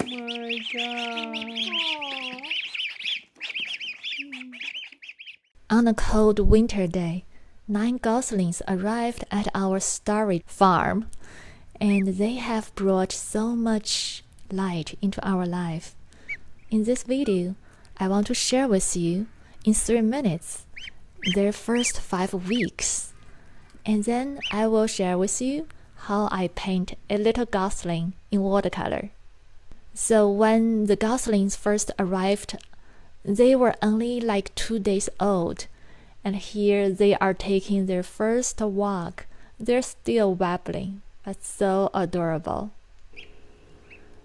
my God. On a cold winter day, 9 goslings arrived at our Starry Farm, and they have brought so much light into our life. In this video, I want to share with you, in 3 minutes, their first 5 weeks. And then I will share with you how I paint a little gosling in watercolor. So when the goslings first arrived, they were only like 2 days old, and here they are taking their first walk. They're still wabbling, but so adorable.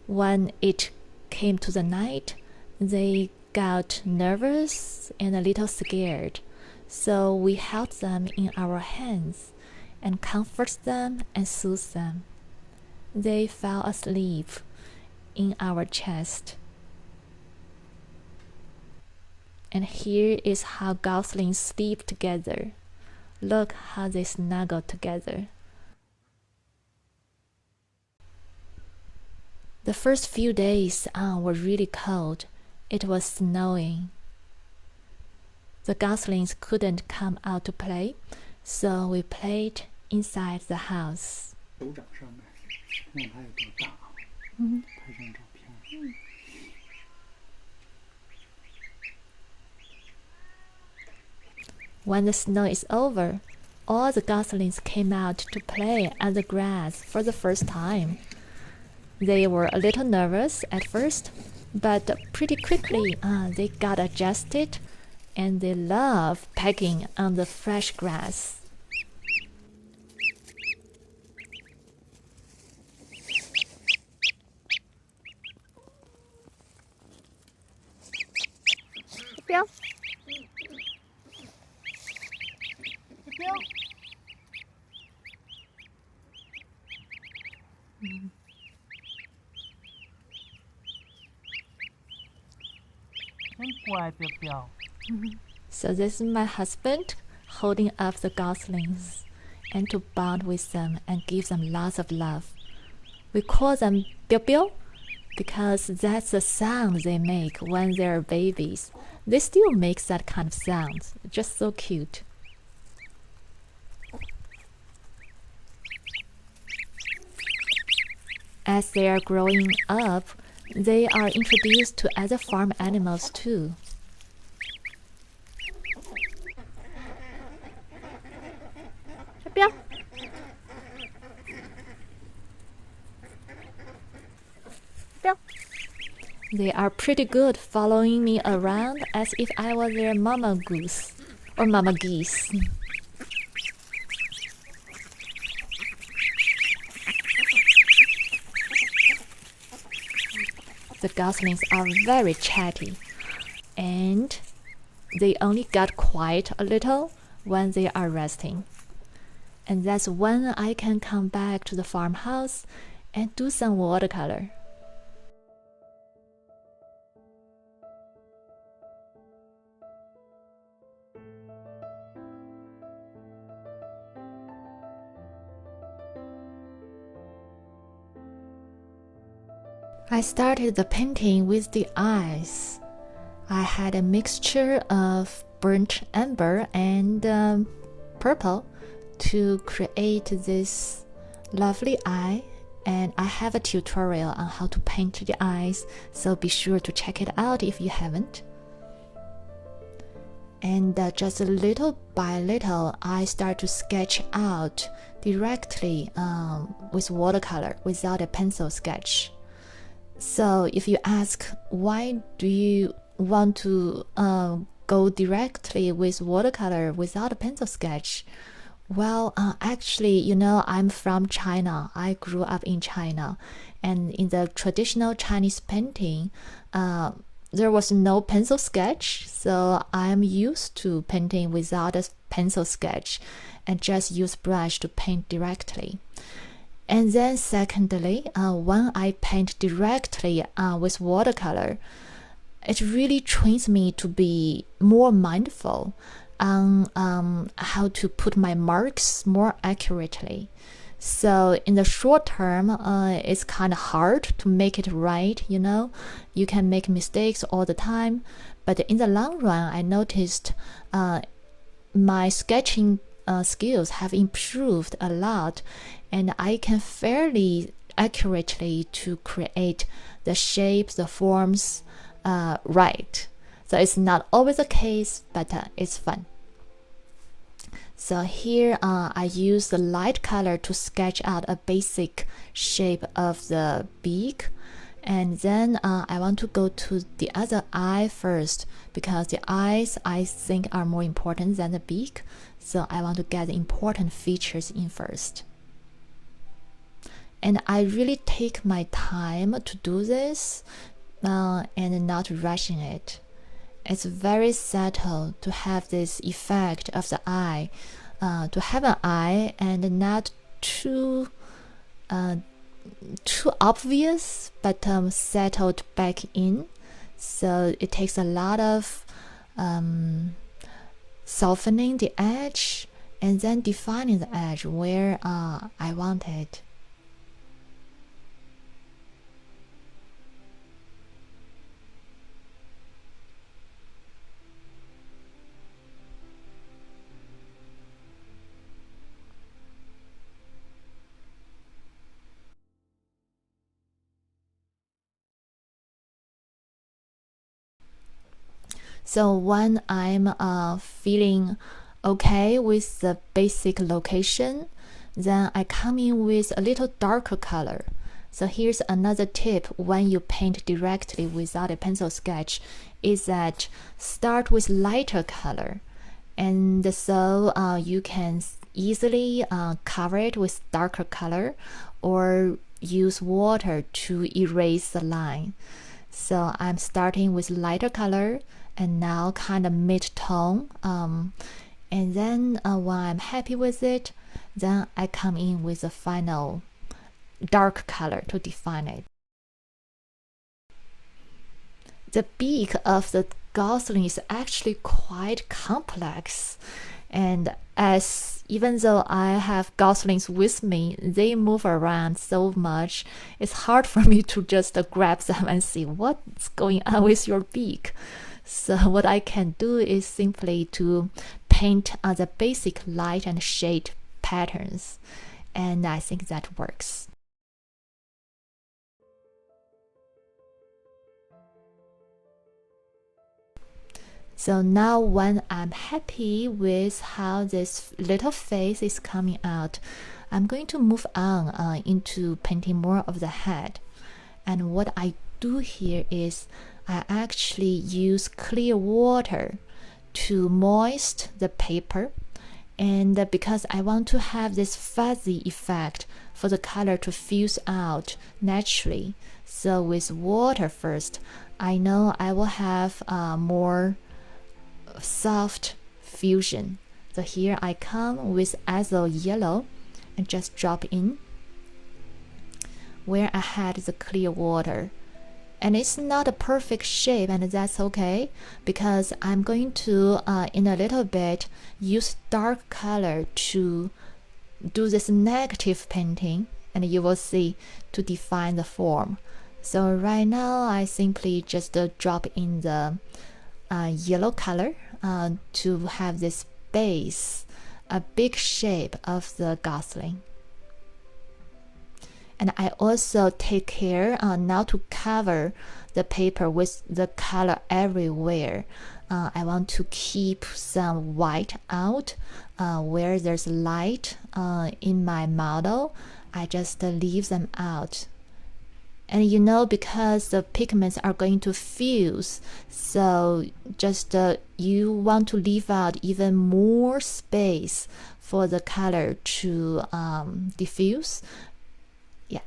When it came to the night, they got nervous and a little scared, so we held them in our hands and comforted them and soothed them. They fell asleep in our chest. And here is how goslings sleep together. Look how they snuggle together. The first few days were really cold. It was snowing. The goslings couldn't come out to play, so we played inside the house. When the snow is over, all the goslings came out to play on the grass for the first time. They were a little nervous at first, but pretty quickly they got adjusted, and they love pecking on the fresh grass. So this is my husband holding up the goslings and to bond with them and give them lots of love. We call them Biao Biao because that's the sound they make when they're babies. They still make that kind of sound. Just so cute. As they are growing up, they are introduced to other farm animals too. They are pretty good following me around as if I was their mama goose or mama geese. The goslings are very chatty, and they only got quiet a little when they are resting. And that's when I can come back to the farmhouse and do some watercolor. I started the painting with the eyes. I had a mixture of burnt umber and purple to create this lovely eye, and I have a tutorial on how to paint the eyes, so be sure to check it out if you haven't. And just little by little, I start to sketch out directly with watercolor without a pencil sketch. So if you ask, why do you want to go directly with watercolor without a pencil sketch? Well, actually, you know, I'm from China. I grew up in China. And in the traditional Chinese painting, there was no pencil sketch. So I'm used to painting without a pencil sketch and just use brush to paint directly. And then secondly, when I paint directly with watercolor, it really trains me to be more mindful. on how to put my marks more accurately. So in the short term, it's kind of hard to make it right, you know. You can make mistakes all the time. But in the long run, I noticed my sketching skills have improved a lot, and I can fairly accurately to create the shapes, the forms right. So it's not always the case, but it's fun. So here I use the light color to sketch out a basic shape of the beak. And then I want to go to the other eye first, because the eyes I think are more important than the beak. So I want to get the important features in first. And I really take my time to do this and not rushing it. It's very subtle to have this effect of the eye, to have an eye and not too obvious, but settled back in. So it takes a lot of softening the edge and then defining the edge where I want it. So when I'm feeling okay with the basic location, then I come in with a little darker color. So here's another tip when you paint directly without a pencil sketch, is that start with lighter color. And so you can easily cover it with darker color or use water to erase the line. So I'm starting with lighter color and now kind of mid-tone. And then when I'm happy with it, then I come in with a final dark color to define it. The beak of the Gosling is actually quite complex, and even though I have Goslings with me, they move around so much, it's hard for me to just grab them and see what's going on with your beak. So what I can do is simply to paint the basic light and shade patterns, and I think that works. So now when I'm happy with how this little face is coming out, I'm going to move on into painting more of the head. And what I do here is I actually use clear water to moist the paper, and because I want to have this fuzzy effect for the color to fuse out naturally. So with water first, I know I will have more soft fusion. So here I come with azo yellow and just drop in where I had the clear water. And it's not a perfect shape, and that's okay, because I'm going to in a little bit use dark color to do this negative painting, and you will see, to define the form. So right now I simply just drop in the yellow color to have this base, a big shape of the Gosling. And I also take care not to cover the paper with the color everywhere. I want to keep some white out where there's light in my model. I just leave them out. And you know, because the pigments are going to fuse, so just you want to leave out even more space for the color to diffuse. Yeah.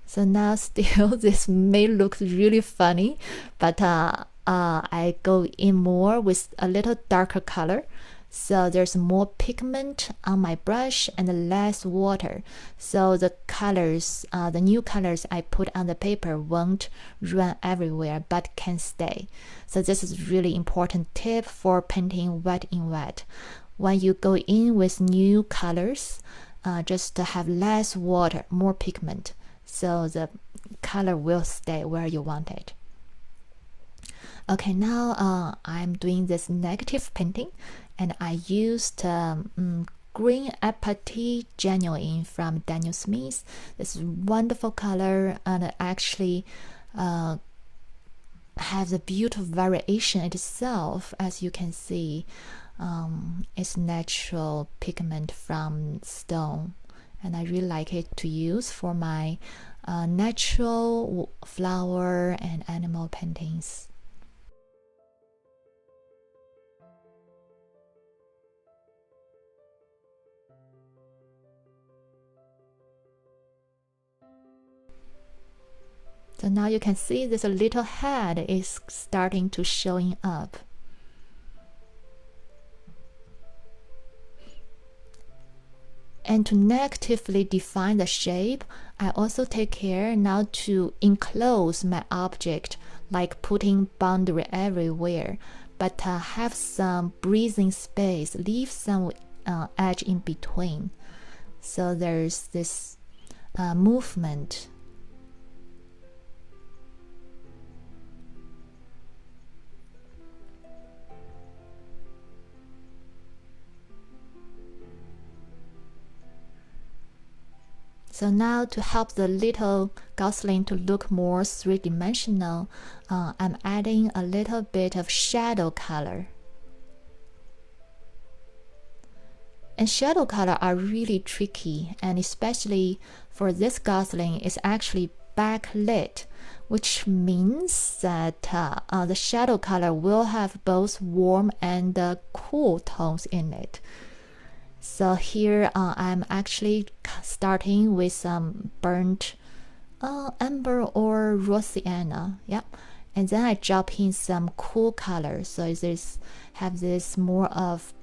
So now still this may look really funny, but I go in more with a little darker color So there's more pigment on my brush and less water. So the colors, the new colors I put on the paper won't run everywhere but can stay. So this is really important tip for painting wet in wet. When you go in with new colors, just to have less water, more pigment, so the color will stay where you want it. Okay, now I'm doing this negative painting, and I used green apatite genuine from Daniel Smith. This wonderful color, and it actually has a beautiful variation itself. As you can see, it's natural pigment from stone, and I really like it to use for my natural flower and animal paintings. So now you can see this little head is starting to showing up. And to negatively define the shape, I also take care now to enclose my object, like putting boundary everywhere, but have some breathing space, leave some edge in between. So there's this movement. So now to help the little Gosling to look more three-dimensional, I'm adding a little bit of shadow color. And shadow color are really tricky, and especially for this Gosling is actually backlit, which means that the shadow color will have both warm and cool tones in it. So here I'm actually starting with some burnt amber or raw sienna, yeah, and then I drop in some cool color, so this have this more of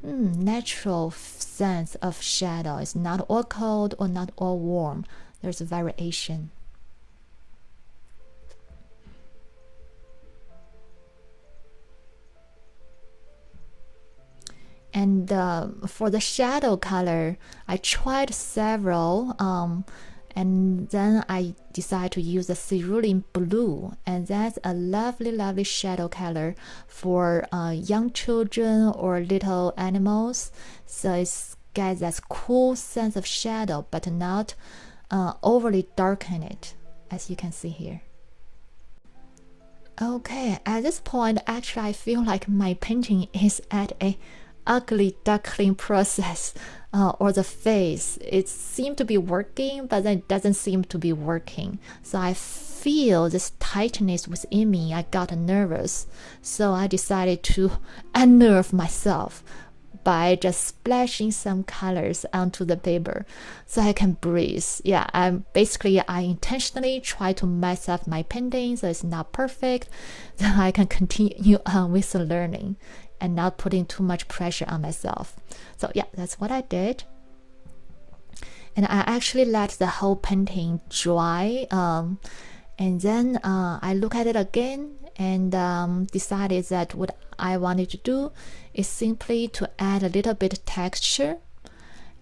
natural sense of shadow. It's not all cold or not all warm. There's a variation. And for the shadow color, I tried several, and then I decided to use a cerulean blue, and that's a lovely shadow color for young children or little animals. So it's got that cool sense of shadow, but not overly darken it, as you can see here. Okay, at this point, actually, I feel like my painting is at a ugly duckling process, or the face. It seemed to be working, but then it doesn't seem to be working. So I feel this tightness within me. I got nervous, so I decided to unnerve myself by just splashing some colors onto the paper so I can breathe. Yeah, I intentionally try to mess up my painting so it's not perfect, then I can continue on with the learning and not putting too much pressure on myself. So yeah, that's what I did. And I actually let the whole painting dry, and then I look at it again and decided that what I wanted to do is simply to add a little bit of texture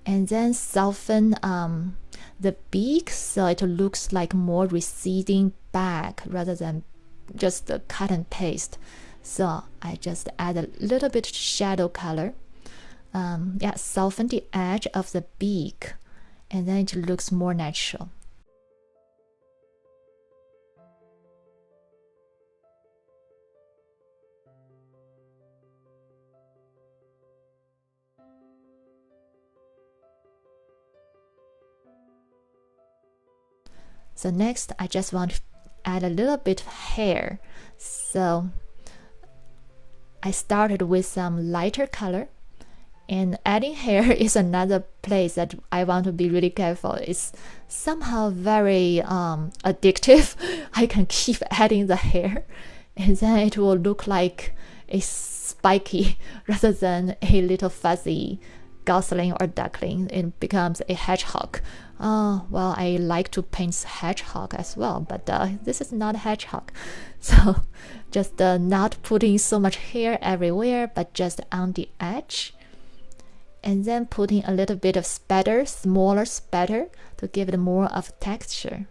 and then soften the beak so it looks like more receding back rather than just the cut and paste. So I just add a little bit shadow color, yeah, soften the edge of the beak, and then it looks more natural. So next, I just want to add a little bit of hair. So I started with some lighter color, and adding hair is another place that I want to be really careful. It's somehow very addictive. I can keep adding the hair, and then it will look like a spiky rather than a little fuzzy gosling or duckling. It becomes a hedgehog. Well, I like to paint hedgehog as well, but this is not a hedgehog. So just not putting so much hair everywhere, but just on the edge. And then putting a little bit of spatter, smaller spatter, to give it more of texture.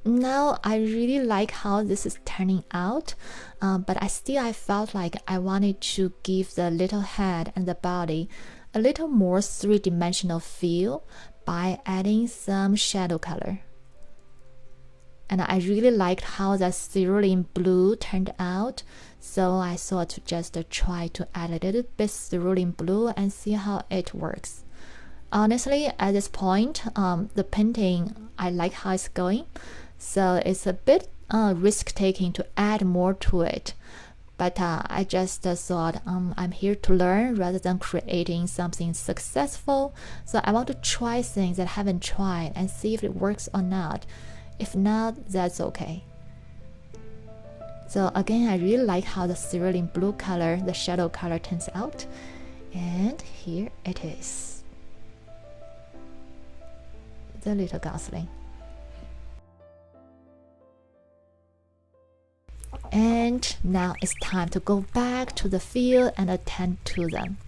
Now I really like how this is turning out, but I felt like I wanted to give the little head and the body a little more three-dimensional feel by adding some shadow color. And I really liked how the cerulean blue turned out, so I thought to just try to add a little bit cerulean blue and see how it works. Honestly, at this point, the painting, I like how it's going, so it's a bit risk-taking to add more to it. But I just thought I'm here to learn rather than creating something successful. So I want to try things that I haven't tried and see if it works or not. If not, that's okay. So again, I really like how the cerulean blue color, the shadow color, turns out. And here it is. The little gosling. And now it's time to go back to the field and attend to them.